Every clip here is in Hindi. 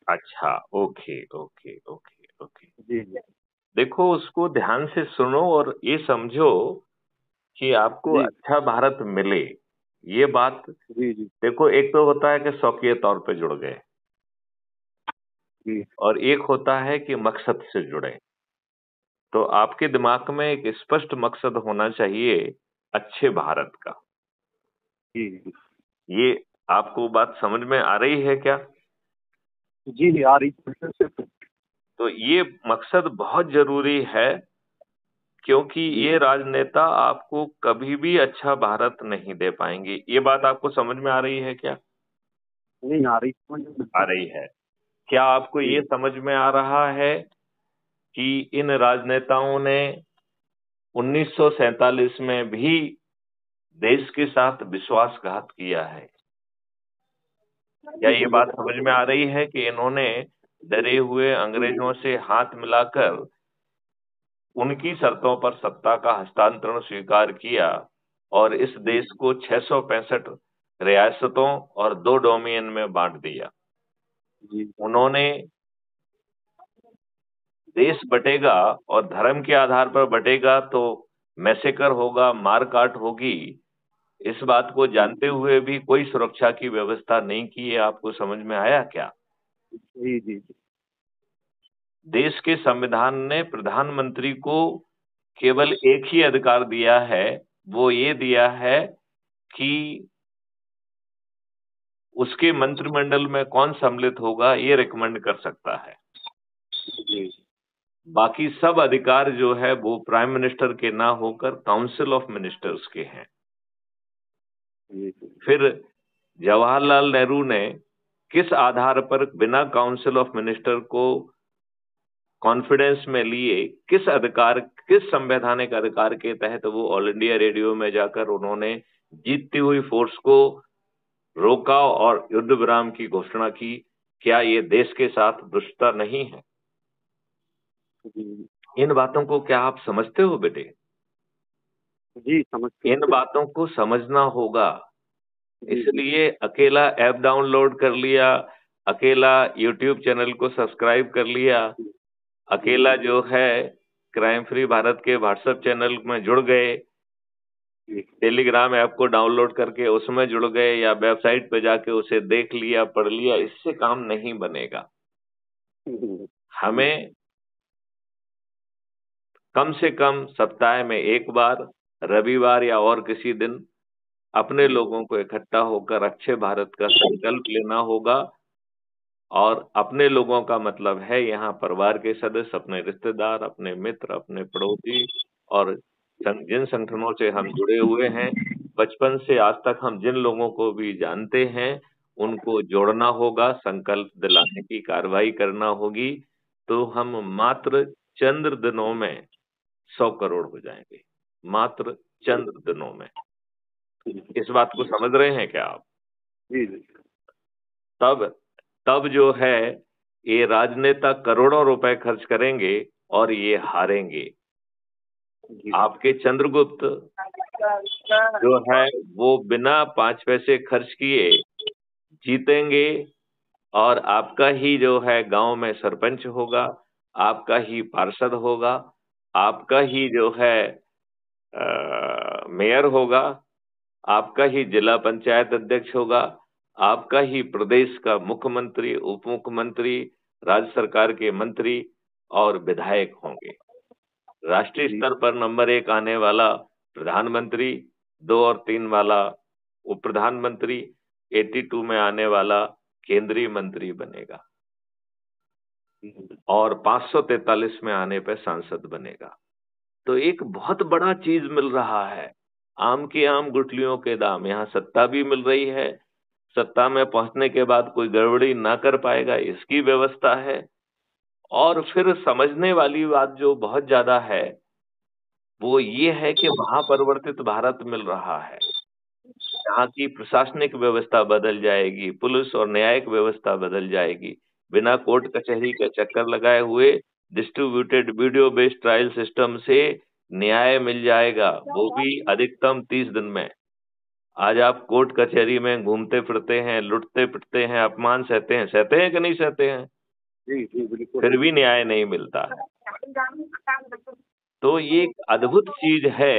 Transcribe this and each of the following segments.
अच्छा, ओके ओके ओके ओके। जी जी। देखो, उसको ध्यान से सुनो और ये समझो कि आपको जी अच्छा भारत मिले, ये बात। जी। जी देखो, एक तो होता है कि शौकिया तौर पे जुड़ गए, जी। और एक होता है कि मकसद से जुड़े। तो आपके दिमाग में एक स्पष्ट मकसद होना चाहिए अच्छे भारत का। जी। जी ये आपको बात समझ में आ रही है क्या? जी। जी आ रही है। तो ये मकसद बहुत जरूरी है, क्योंकि जी ये राजनेता आपको कभी भी अच्छा भारत नहीं दे पाएंगे। ये बात आपको समझ में आ रही है क्या? नहीं आ रही समझ में आ बिल्कुल। रही है। क्या आपको जी ये समझ में आ रहा है कि इन राजनेताओं ने 1947 में भी देश के साथ विश्वासघात किया है? क्या जी ये जी। बात समझ में आ रही है कि इन्होंने डरे हुए अंग्रेजों से हाथ मिलाकर उनकी शर्तों पर सत्ता का हस्तांतरण स्वीकार किया, और इस जी देश को 665 रियासतों और 2 डोमिनियन में बांट दिया। जी। उन्होंने देश बटेगा और धर्म के आधार पर बटेगा तो मैसेकर होगा, मारकाट होगी, इस बात को जी जानते हुए भी कोई सुरक्षा की व्यवस्था नहीं की है। आपको समझ में आया क्या? जी। जी देश के संविधान ने प्रधानमंत्री को केवल एक ही अधिकार दिया है, वो ये दिया है कि उसके मंत्रिमंडल में कौन सम्मिलित होगा ये रिकमेंड कर सकता है। जी। बाकी सब अधिकार जो है वो प्राइम मिनिस्टर के ना होकर काउंसिल ऑफ मिनिस्टर्स के हैं। जी। फिर जवाहरलाल नेहरू ने किस आधार पर बिना काउंसिल ऑफ मिनिस्टर को कॉन्फिडेंस में लिए, किस संवैधानिक अधिकार के तहत वो ऑल इंडिया रेडियो में जाकर उन्होंने जीतती हुई फोर्स को रोका और युद्ध विराम की घोषणा की? क्या ये देश के साथ दुष्टता नहीं है? जी इन बातों को क्या आप समझते हो बेटे? जी समझते इन हैं। बातों को समझना होगा। जी जी। इसलिए अकेला ऐप डाउनलोड कर लिया, अकेला यूट्यूब चैनल को सब्सक्राइब कर लिया, जी अकेला जो है क्राइम फ्री भारत के व्हाट्सएप चैनल में जुड़ गए, जी। टेलीग्राम ऐप को डाउनलोड करके उसमें जुड़ गए, या वेबसाइट पे जाके उसे देख लिया, पढ़ लिया, इससे काम नहीं बनेगा। जी हमें कम से कम सप्ताह में एक बार, रविवार या और किसी दिन, अपने लोगों को इकट्ठा होकर अच्छे भारत का संकल्प लेना होगा। और अपने लोगों का मतलब है यहाँ परिवार के सदस्य, अपने रिश्तेदार, अपने मित्र, अपने पड़ोसी, और जिन संगठनों से हम जुड़े हुए हैं, बचपन से आज तक हम जिन लोगों को भी जानते हैं, उनको जोड़ना होगा, संकल्प दिलाने की कार्रवाई करना होगी। तो हम मात्र चंद दिनों में 100 करोड़ हो जाएंगे, मात्र चंद दिनों में। इस बात को समझ रहे हैं क्या आप? जी। जी तब तब जो है ये राजनेता करोड़ों रुपए खर्च करेंगे और ये हारेंगे। जी। आपके चंद्रगुप्त जो है वो बिना 5 पैसे खर्च किए जीतेंगे, और आपका ही जो है गांव में सरपंच होगा, आपका ही पार्षद होगा, आपका ही जो है मेयर होगा, आपका ही जिला पंचायत अध्यक्ष होगा, आपका ही प्रदेश का मुख्यमंत्री, उप मुख्यमंत्री, राज्य सरकार के मंत्री और विधायक होंगे। राष्ट्रीय जी। स्तर पर नंबर 1 आने वाला प्रधानमंत्री, 2 और 3 वाला उप प्रधानमंत्री, 82 में आने वाला केंद्रीय मंत्री बनेगा, और 543 में आने पर सांसद बनेगा। तो एक बहुत बड़ा चीज मिल रहा है। आम की आम गुठलियों के दाम, यहाँ सत्ता भी मिल रही है, सत्ता में पहुंचने के बाद कोई गड़बड़ी ना कर पाएगा इसकी व्यवस्था है। और फिर समझने वाली बात जो बहुत ज्यादा है वो ये है कि महापरिवर्तित भारत मिल रहा है। यहाँ की प्रशासनिक व्यवस्था बदल जाएगी, पुलिस और न्यायिक व्यवस्था बदल जाएगी। बिना कोर्ट कचहरी के चक्कर लगाए हुए distributed video based trial system से न्याय मिल जाएगा, वो भी अधिकतम 30 दिन में। आज आप कोर्ट कचहरी में घूमते फिरते हैं, लुटते पिटते हैं, अपमान सहते हैं कि नहीं सहते हैं? जी जी बिल्कुल। फिर भी न्याय नहीं मिलता है। तो ये एक अद्भुत चीज है।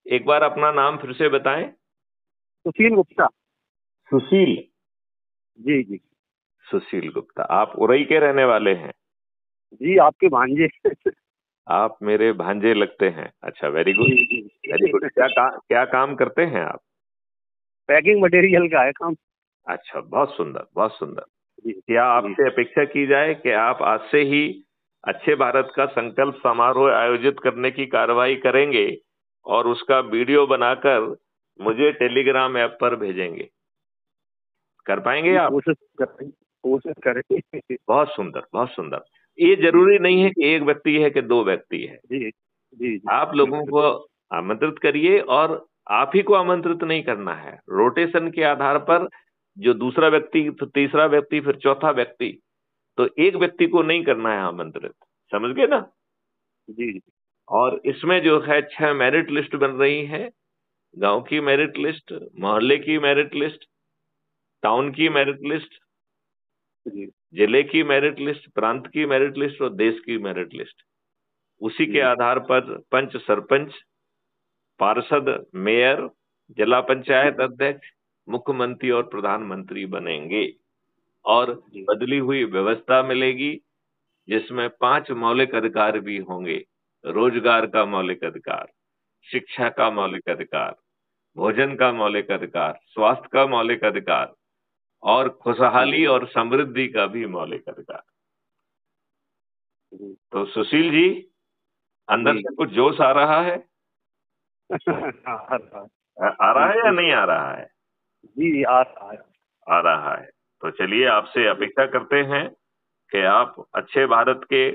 एक बार अपना नाम फिर से बताएं। सुशील गुप्ता। सुशील। जी जी सुशील गुप्ता, आप उरई के रहने वाले हैं? जी, आपके भांजे। आप मेरे भांजे लगते हैं। अच्छा, वेरी गुड। जी जी। Very good. क्या काम करते हैं आप? पैकिंग मटेरियल का है काम। अच्छा, बहुत सुंदर, बहुत सुंदर। जी क्या जी आपसे अपेक्षा की जाए कि आप आज से ही अच्छे भारत का संकल्प समारोह आयोजित करने की कार्रवाई करेंगे और उसका वीडियो बनाकर मुझे टेलीग्राम ऐप पर भेजेंगे? कर पाएंगे जी, आप? कोशिश करेंगे। बहुत सुंदर, बहुत सुंदर। ये जरूरी नहीं है कि एक व्यक्ति है कि दो व्यक्ति है। जी जी जी आप लोगों को आमंत्रित करिए, और आप ही को आमंत्रित नहीं करना है, रोटेशन के आधार पर जो दूसरा व्यक्ति, फिर तीसरा व्यक्ति, फिर चौथा व्यक्ति, तो एक व्यक्ति को नहीं करना है आमंत्रित। समझ गए ना? जी जी और इसमें जो है 6 मेरिट लिस्ट बन रही है। गांव की मेरिट लिस्ट, मोहल्ले की मेरिट लिस्ट, टाउन की मेरिट लिस्ट, जी जिले की मेरिट लिस्ट, प्रांत की मेरिट लिस्ट और देश की मेरिट लिस्ट। उसी के जी आधार पर पंच, सरपंच, पार्षद, मेयर, जिला पंचायत अध्यक्ष, मुख्यमंत्री और प्रधानमंत्री बनेंगे। और जी बदली हुई व्यवस्था मिलेगी, जिसमें 5 मौलिक अधिकार भी होंगे। रोजगार का मौलिक अधिकार, शिक्षा का मौलिक अधिकार, भोजन का मौलिक अधिकार, स्वास्थ्य का मौलिक अधिकार, और खुशहाली और समृद्धि का भी मौलिक अधिकार। जी तो सुशील जी, अंदर जी। से कुछ जोश आ रहा है? हाँ, आ रहा है या बिल्कुल। नहीं आ रहा है? जी आ रहा है। आ रहा है। तो चलिए, आपसे अपेक्षा करते हैं कि आप अच्छे भारत के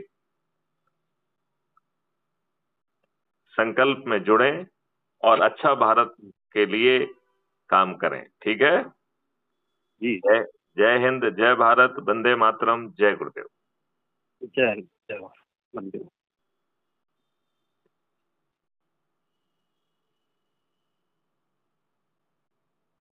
संकल्प में जुड़ें और अच्छा भारत के लिए काम करें। ठीक है? जी जय जय हिंद, जय भारत, वंदे मातरम, जय गुरुदेव। जय हिंद, जय भारत, वंदे